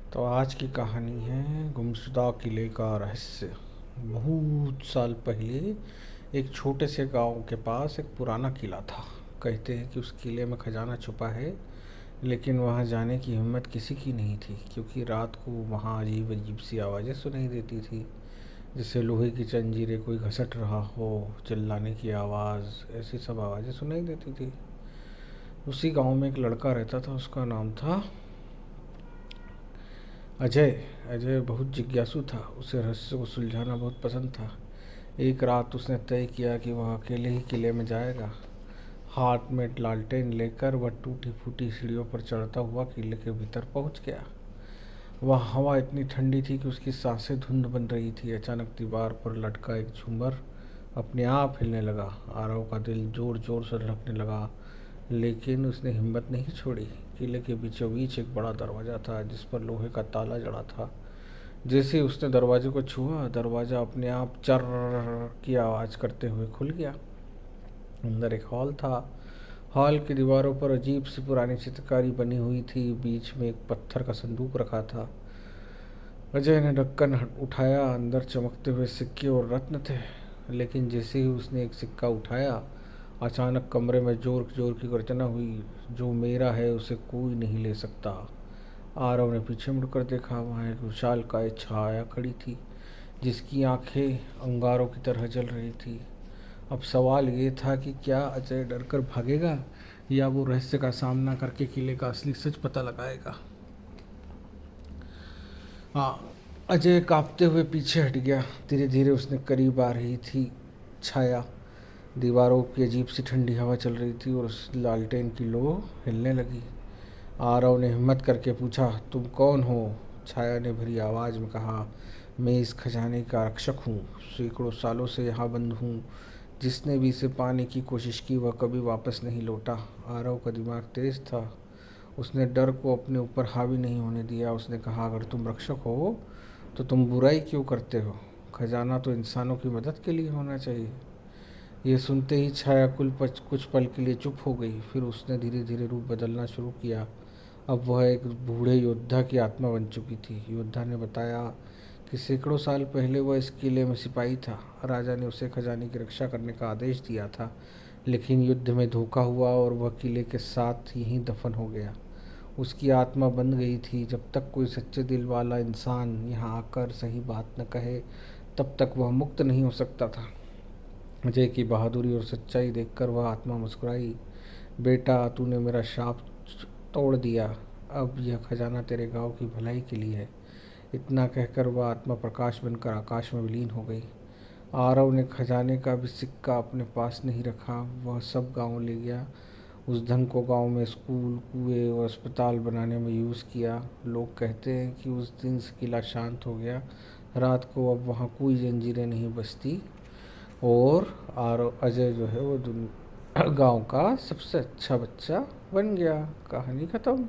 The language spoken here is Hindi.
तो आज की कहानी है गुमशुदा किले का रहस्य। बहुत साल पहले एक छोटे से गांव के पास एक पुराना किला था। कहते हैं कि उस किले में खजाना छुपा है, लेकिन वहां जाने की हिम्मत किसी की नहीं थी, क्योंकि रात को वहां अजीब अजीब सी आवाज़ें सुनाई देती थी, जैसे लोहे की जंजीरें कोई घसट रहा हो, चिल्लाने की आवाज़, ऐसी सब आवाज़ें सुनाई देती थी। उसी गांव में एक लड़का रहता था, उसका नाम था अजय। अजय बहुत जिज्ञासु था, उसे रहस्य को सुलझाना बहुत पसंद था। एक रात उसने तय किया कि वह अकेले ही किले में जाएगा। हाथ में लालटेन लेकर वह टूटी फूटी सीढ़ियों पर चढ़ता हुआ किले के भीतर पहुंच गया। वह हवा इतनी ठंडी थी कि उसकी सांसें धुंध बन रही थी। अचानक दीवार पर लटका एक झूमर अपने आप हिलने लगा। आरव का दिल जोर जोर से धड़कने लगा, लेकिन उसने हिम्मत नहीं छोड़ी। किले के बीचों बीच एक बड़ा दरवाज़ा था, जिस पर लोहे का ताला जड़ा था। जैसे ही उसने दरवाजे को छुआ, दरवाज़ा अपने आप चर्र की आवाज़ करते हुए खुल गया। अंदर एक हॉल था। हॉल की दीवारों पर अजीब सी पुरानी चित्रकारी बनी हुई थी। बीच में एक पत्थर का संदूक रखा था। अजय ने ढक्कन उठाया। अंदर चमकते हुए सिक्के और रत्न थे। लेकिन जैसे ही उसने एक सिक्का उठाया, अचानक कमरे में जोर जोर की गर्जना हुई, जो मेरा है उसे कोई नहीं ले सकता। आरव ने पीछे मुड़कर देखा। वहाँ एक विशालकाय छाया खड़ी थी, जिसकी आंखें अंगारों की तरह जल रही थी। अब सवाल ये था कि क्या अजय डरकर भागेगा, या वो रहस्य का सामना करके किले का असली सच पता लगाएगा। हाँ, अजय कांपते हुए पीछे हट गया। धीरे धीरे उसने करीब आ रही थी छाया। दीवारों की अजीब सी ठंडी हवा चल रही थी और उस लालटेन की लो हिलने लगी। आरव ने हिम्मत करके पूछा, तुम कौन हो? छाया ने भरी आवाज़ में कहा, मैं इस खजाने का रक्षक हूँ। सैकड़ों सालों से यहाँ बंद हूँ। जिसने भी इसे पाने की कोशिश की, वह कभी वापस नहीं लौटा। आरव का दिमाग तेज था। उसने डर को अपने ऊपर हावी नहीं होने दिया। उसने कहा, अगर तुम रक्षक हो तो तुम बुराई क्यों करते हो? खजाना तो इंसानों की मदद के लिए होना चाहिए। ये सुनते ही छाया कुछ पल के लिए चुप हो गई। फिर उसने धीरे धीरे रूप बदलना शुरू किया। अब वह एक बूढ़े योद्धा की आत्मा बन चुकी थी। योद्धा ने बताया कि सैकड़ों साल पहले वह इस किले में सिपाही था। राजा ने उसे खजाने की रक्षा करने का आदेश दिया था, लेकिन युद्ध में धोखा हुआ और वह किले के साथ यहीं दफन हो गया। उसकी आत्मा बन गई थी। जब तक कोई सच्चे दिल वाला इंसान यहाँ आकर सही बात न कहे, तब तक वह मुक्त नहीं हो सकता था। अजय की बहादुरी और सच्चाई देखकर वह आत्मा मुस्कुराई। बेटा, तूने मेरा शाप तोड़ दिया। अब यह खजाना तेरे गांव की भलाई के लिए है। इतना कहकर वह आत्मा प्रकाश बनकर आकाश में विलीन हो गई। आरव ने खजाने का भी सिक्का अपने पास नहीं रखा। वह सब गांव ले गया। उस धन को गांव में स्कूल, कुएं और अस्पताल बनाने में यूज़ किया। लोग कहते हैं कि उस दिन से किला शांत हो गया। रात को अब वहाँ कोई जंजीरें नहीं बजती, और आरव अजय जो है वो गांव का सबसे अच्छा बच्चा बन गया। कहानी ख़त्म।